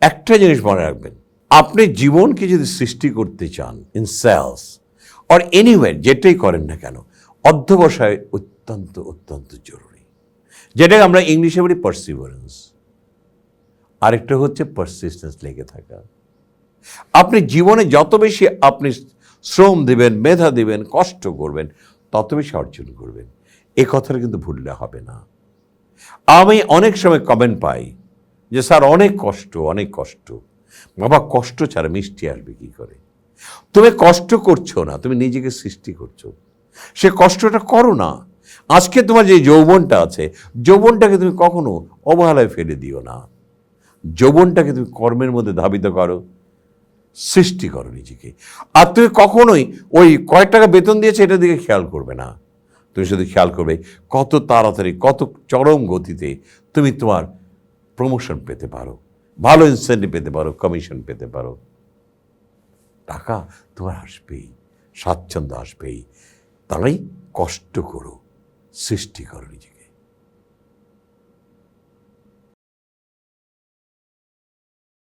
একটা জিনিস মনে রাখবেন, আপনি জীবনকে যদি সৃষ্টি করতে চান ইন সেলস অর এনিওয়্যার, যেটাই করেন না কেন, অধ্যবসায় অত্যন্ত অত্যন্ত জরুরি। যেটাকে আমরা ইংলিশে বলি পার্সিভারেন্স, আরেকটা হচ্ছে পারসিস্টেন্স, লেগে থাকা। আপনি জীবনে যত বেশি আপনি শ্রম দেবেন, মেধা দেবেন, কষ্ট করবেন, তত বেশি অর্জন করবেন। এ কথাটা কিন্তু ভুললে হবে না। আমি অনেক সময় কমেন্ট পাই যে স্যার অনেক কষ্ট, অনেক কষ্ট। বাবা, কষ্ট ছাড়া মিষ্টি আসবে কি করে? তুমি কষ্ট করছো না, তুমি নিজেকে সৃষ্টি করছো। সে কষ্টটা করো না। আজকে তোমার যে যৌবনটা আছে, যৌবনটাকে তুমি কখনো অবহেলায় ফেলে দিও না। যৌবনটাকে তুমি কর্মের মধ্যে ধাবিত করো, সৃষ্টি করো নিজেকে। আর তুমি কখনোই ওই কয়েক টাকা বেতন দিয়েছে এটার দিকে খেয়াল করবে না। তুমি শুধু খেয়াল করবে কত তাড়াতাড়ি, কত চরম গতিতে তুমি তোমার প্রমোশন পেতে পারো, ভালো ইনসেন্টিভ পেতে পারো, কমিশন পেতে পারো। টাকা তোমার আসবেই, স্বাচ্ছন্দ্য আসবেই। তাই কষ্ট করো, সৃষ্টি করো নিজেকে।